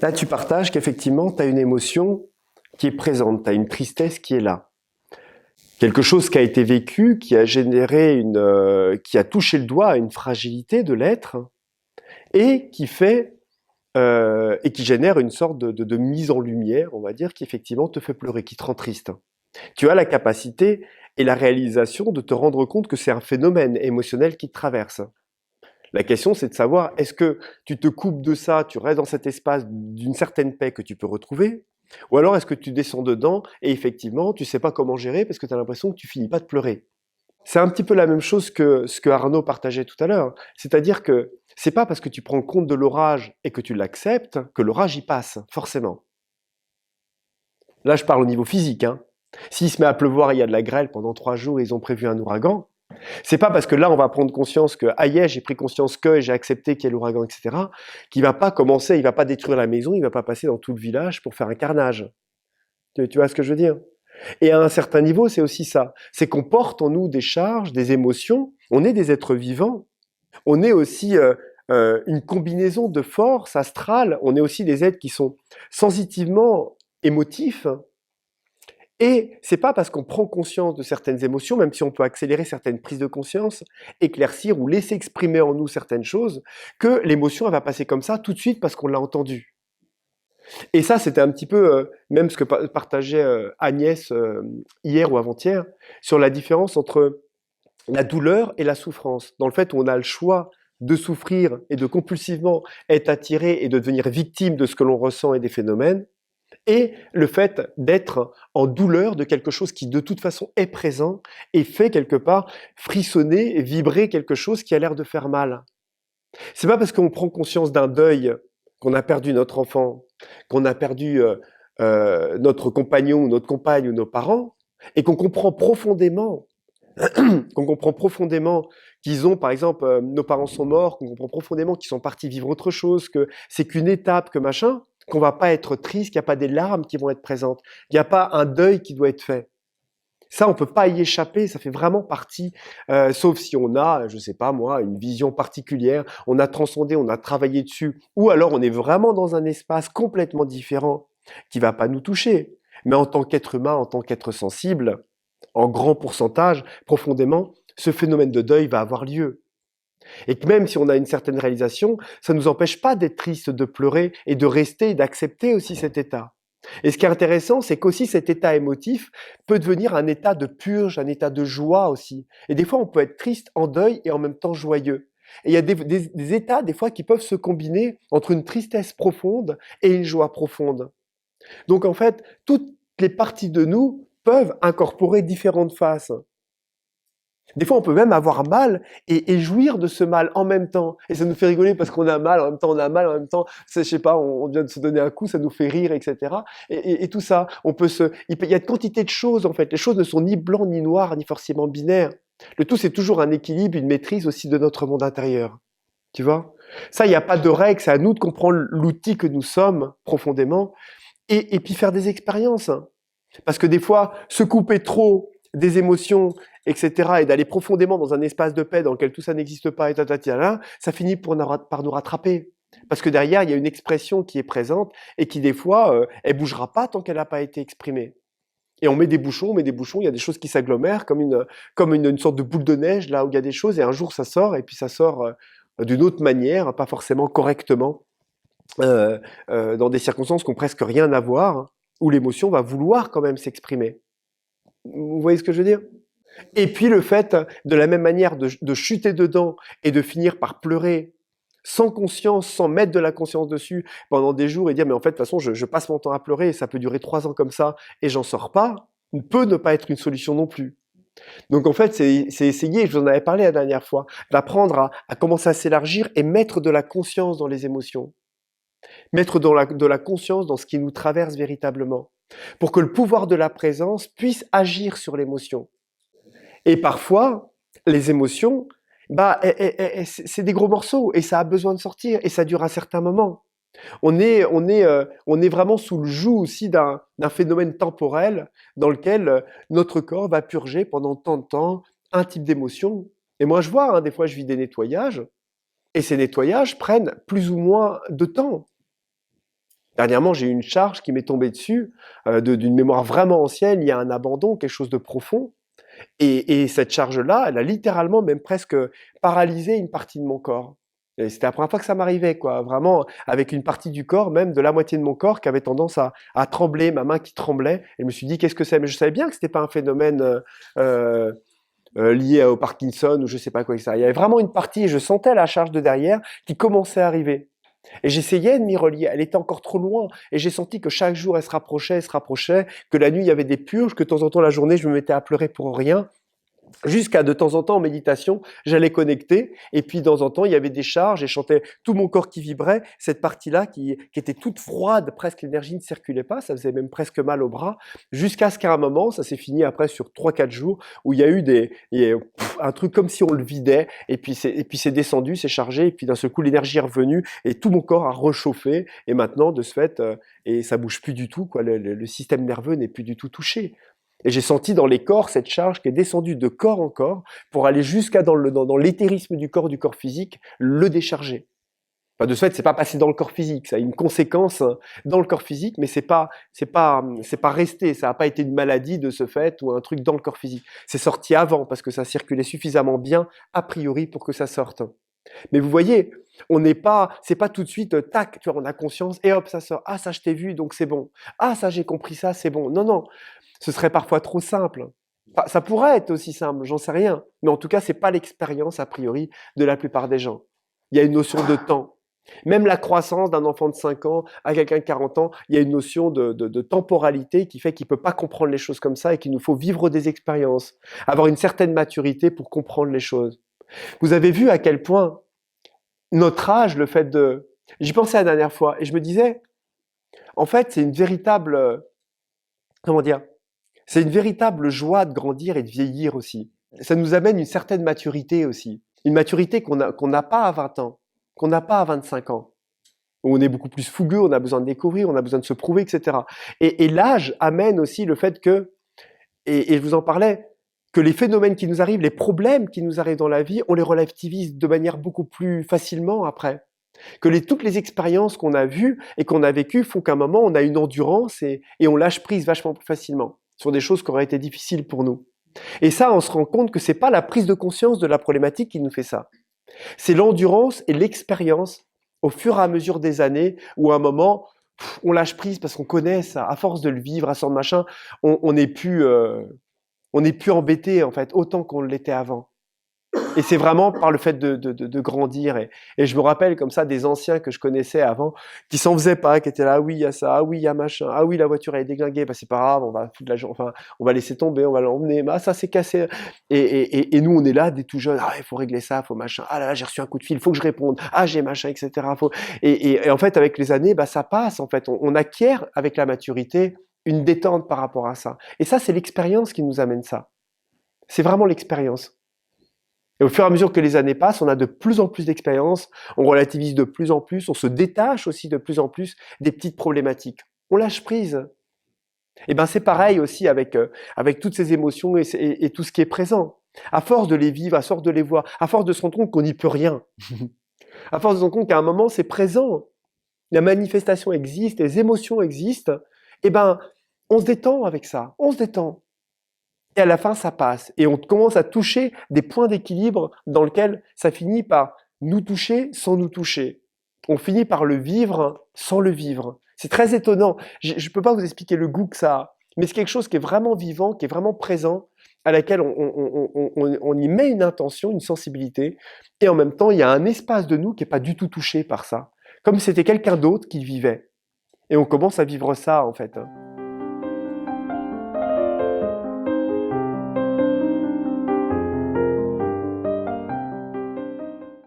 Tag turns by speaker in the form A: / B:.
A: Là, tu partages qu'effectivement, tu as une émotion qui est présente, tu as une tristesse qui est là. Quelque chose qui a été vécu, qui a généré qui a touché le doigt à une fragilité de l'être et qui fait et qui génère une sorte de mise en lumière, on va dire, qui effectivement te fait pleurer, qui te rend triste. Tu as la capacité et la réalisation de te rendre compte que c'est un phénomène émotionnel qui te traverse. La question, c'est de savoir, est-ce que tu te coupes de ça, tu restes dans cet espace d'une certaine paix que tu peux retrouver, ou alors est-ce que tu descends dedans et effectivement, tu sais pas comment gérer parce que tu as l'impression que tu finis pas de pleurer. C'est un petit peu la même chose que ce que Arnaud partageait tout à l'heure. C'est-à-dire que c'est pas parce que tu prends compte de l'orage et que tu l'acceptes que l'orage y passe, forcément. Là, je parle au niveau physique, hein. S'il se met à pleuvoir et il y a de la grêle pendant 3 jours et ils ont prévu un ouragan, c'est pas parce que là, on va prendre conscience que, ah yeah, j'ai pris conscience que, et j'ai accepté qu'il y a l'ouragan, etc., qu'il va pas commencer, il va pas détruire la maison, il va pas passer dans tout le village pour faire un carnage. Tu vois ce que je veux dire? Et à un certain niveau, c'est aussi ça. C'est qu'on porte en nous des charges, des émotions. On est des êtres vivants. On est aussi une combinaison de forces astrales. On est aussi des êtres qui sont sensitivement émotifs. Et c'est pas parce qu'on prend conscience de certaines émotions, même si on peut accélérer certaines prises de conscience, éclaircir ou laisser exprimer en nous certaines choses, que l'émotion elle va passer comme ça tout de suite parce qu'on l'a entendue. Et ça, c'était un petit peu même ce que partageait Agnès hier ou avant-hier sur la différence entre la douleur et la souffrance. Dans le fait où on a le choix de souffrir et de compulsivement être attiré et de devenir victime de ce que l'on ressent et des phénomènes, et le fait d'être en douleur de quelque chose qui de toute façon est présent et fait quelque part frissonner et vibrer quelque chose qui a l'air de faire mal. C'est pas parce qu'on prend conscience d'un deuil, qu'on a perdu notre enfant, qu'on a perdu notre compagnon ou notre compagne ou nos parents, et qu'on comprend profondément qu'ils ont, par exemple, nos parents sont morts, qu'on comprend profondément qu'ils sont partis vivre autre chose, que c'est qu'une étape, que machin, qu'on va pas être triste, qu'il n'y a pas des larmes qui vont être présentes, il n'y a pas un deuil qui doit être fait. Ça, on peut pas y échapper, ça fait vraiment partie, sauf si on a, je sais pas moi, une vision particulière, on a transcendé, on a travaillé dessus, ou alors on est vraiment dans un espace complètement différent qui va pas nous toucher. Mais en tant qu'être humain, en tant qu'être sensible, en grand pourcentage, profondément, ce phénomène de deuil va avoir lieu. Et que même si on a une certaine réalisation, ça ne nous empêche pas d'être triste, de pleurer et de rester et d'accepter aussi cet état. Et ce qui est intéressant, c'est qu'aussi cet état émotif peut devenir un état de purge, un état de joie aussi. Et des fois, on peut être triste, en deuil et en même temps joyeux. Et il y a des états, des fois, qui peuvent se combiner entre une tristesse profonde et une joie profonde. Donc en fait, toutes les parties de nous peuvent incorporer différentes faces. Des fois, on peut même avoir mal et jouir de ce mal en même temps. Et ça nous fait rigoler parce qu'on a mal, en même temps on a mal, en même temps, je sais pas, on vient de se donner un coup, ça nous fait rire, etc. Et tout ça, il y a de quantité de choses en fait. Les choses ne sont ni blancs, ni noirs, ni forcément binaires. Le tout, c'est toujours un équilibre, une maîtrise aussi de notre monde intérieur. Tu vois? Ça, il n'y a pas de règle, c'est à nous de comprendre l'outil que nous sommes profondément et puis faire des expériences. Parce que des fois, se couper trop des émotions, etc., et d'aller profondément dans un espace de paix dans lequel tout ça n'existe pas, et là, ça finit par nous rattraper. Parce que derrière, il y a une expression qui est présente et qui, des fois, elle bougera pas tant qu'elle n'a pas été exprimée. Et on met des bouchons, il y a des choses qui s'agglomèrent comme une sorte de boule de neige, là où il y a des choses, et un jour ça sort, et puis ça sort d'une autre manière, pas forcément correctement, dans des circonstances qui n'ont presque rien à voir, hein, où l'émotion va vouloir quand même s'exprimer. Vous voyez ce que je veux dire? Et puis le fait, de la même manière, de chuter dedans et de finir par pleurer sans conscience, sans mettre de la conscience dessus pendant des jours et dire mais en fait de toute façon je passe mon temps à pleurer et ça peut durer 3 ans comme ça et j'en sors pas, peut ne pas être une solution non plus. Donc en fait c'est essayer, je vous en avais parlé la dernière fois, d'apprendre à commencer à s'élargir et mettre de la conscience dans les émotions. Mettre de la conscience dans ce qui nous traverse véritablement. Pour que le pouvoir de la présence puisse agir sur l'émotion. Et parfois, les émotions, c'est des gros morceaux et ça a besoin de sortir et ça dure un certain moment. On est vraiment sous le joug aussi d'un phénomène temporel dans lequel notre corps va purger pendant tant de temps un type d'émotion. Et moi, je vois, hein, des fois, je vis des nettoyages et ces nettoyages prennent plus ou moins de temps. Dernièrement, j'ai eu une charge qui m'est tombée dessus, d'une mémoire vraiment ancienne, il y a un abandon, quelque chose de profond. Et cette charge-là, elle a littéralement même presque paralysé une partie de mon corps. Et c'était la première fois que ça m'arrivait, quoi. Vraiment, avec une partie du corps, même de la moitié de mon corps, qui avait tendance à trembler, ma main qui tremblait. Et je me suis dit, qu'est-ce que c'est? Mais je savais bien que c'était pas un phénomène euh, lié au Parkinson ou je sais pas quoi, etc. Il y avait vraiment une partie, et je sentais la charge de derrière qui commençait à arriver. Et j'essayais de m'y relier, elle était encore trop loin. Et j'ai senti que chaque jour, elle se rapprochait, que la nuit, il y avait des purges, que de temps en temps, la journée, je me mettais à pleurer pour rien. Jusqu'à de temps en temps en méditation, j'allais connecter et puis de temps en temps il y avait des charges et je sentais tout mon corps qui vibrait, cette partie-là qui était toute froide, presque l'énergie ne circulait pas, ça faisait même presque mal au bras, jusqu'à ce qu'à un moment, ça s'est fini après sur 3-4 jours, où il y a eu un truc comme si on le vidait et puis c'est descendu, c'est chargé et puis d'un seul coup l'énergie est revenue et tout mon corps a réchauffé et maintenant de ce fait, et ça bouge plus du tout, quoi, le système nerveux n'est plus du tout touché. Et j'ai senti dans les corps cette charge qui est descendue de corps en corps pour aller jusqu'à dans l'éthérisme du corps physique, le décharger. Enfin, de ce fait, c'est pas passé dans le corps physique, ça a une conséquence dans le corps physique, mais c'est pas resté, ça n'a pas été une maladie de ce fait ou un truc dans le corps physique. C'est sorti avant parce que ça circulait suffisamment bien a priori pour que ça sorte. Mais vous voyez, c'est pas tout de suite tac, tu vois, on a conscience et hop ça sort. Ah ça je t'ai vu donc c'est bon. Ah ça j'ai compris ça c'est bon. Non non, ce serait parfois trop simple. Ça pourrait être aussi simple, j'en sais rien. Mais en tout cas, c'est pas l'expérience, a priori, de la plupart des gens. Il y a une notion de temps. Même la croissance d'un enfant de 5 ans à quelqu'un de 40 ans, il y a une notion de temporalité qui fait qu'il ne peut pas comprendre les choses comme ça et qu'il nous faut vivre des expériences, avoir une certaine maturité pour comprendre les choses. Vous avez vu à quel point notre âge, le fait de... J'y pensais la dernière fois et je me disais, en fait, c'est une véritable... Comment dire? C'est une véritable joie de grandir et de vieillir aussi. Ça nous amène une certaine maturité aussi. Une maturité qu'on n'a pas à 20 ans, qu'on n'a pas à 25 ans. Où on est beaucoup plus fougueux, on a besoin de découvrir, on a besoin de se prouver, etc. Et l'âge amène aussi le fait que, et je vous en parlais, que les phénomènes qui nous arrivent, les problèmes qui nous arrivent dans la vie, on les relativise de manière beaucoup plus facilement après. Que toutes les expériences qu'on a vues et qu'on a vécues font qu'à un moment, on a une endurance et on lâche prise vachement plus facilement sur des choses qui auraient été difficiles pour nous. Et ça, on se rend compte que c'est pas la prise de conscience de la problématique qui nous fait ça. C'est l'endurance et l'expérience au fur et à mesure des années où à un moment, on lâche prise parce qu'on connaît ça, à force de le vivre, à son machin, on n'est plus, embêté en fait autant qu'on l'était avant. Et c'est vraiment par le fait de grandir. Et je me rappelle comme ça des anciens que je connaissais avant, qui s'en faisaient pas, qui étaient là, ah oui, il y a ça, ah oui, il y a machin, ah oui, la voiture elle est déglinguée, bah c'est pas grave, on va foutre enfin, on va laisser tomber, on va l'emmener, ah ça s'est cassé. Et nous on est là, des tout jeunes, ah il faut régler ça, faut machin, ah là là j'ai reçu un coup de fil, il faut que je réponde, ah j'ai machin, etc. Et en fait avec les années, bah ça passe en fait, on acquiert avec la maturité une détente par rapport à ça. Et ça c'est l'expérience qui nous amène ça. C'est vraiment l'expérience. Et au fur et à mesure que les années passent, on a de plus en plus d'expérience, on relativise de plus en plus, on se détache aussi de plus en plus des petites problématiques. On lâche prise. Et ben c'est pareil aussi avec toutes ces émotions et tout ce qui est présent. À force de les vivre, à force de les voir, à force de se rendre compte qu'on n'y peut rien, à force de se rendre compte qu'à un moment c'est présent, la manifestation existe, les émotions existent, et ben on se détend avec ça, on se détend. Et à la fin, ça passe. Et on commence à toucher des points d'équilibre dans lesquels ça finit par nous toucher sans nous toucher. On finit par le vivre sans le vivre. C'est très étonnant. Je ne peux pas vous expliquer le goût que ça a, mais c'est quelque chose qui est vraiment vivant, qui est vraiment présent, à laquelle on y met une intention, une sensibilité, et en même temps, il y a un espace de nous qui n'est pas du tout touché par ça. Comme si c'était quelqu'un d'autre qui vivait. Et on commence à vivre ça, en fait.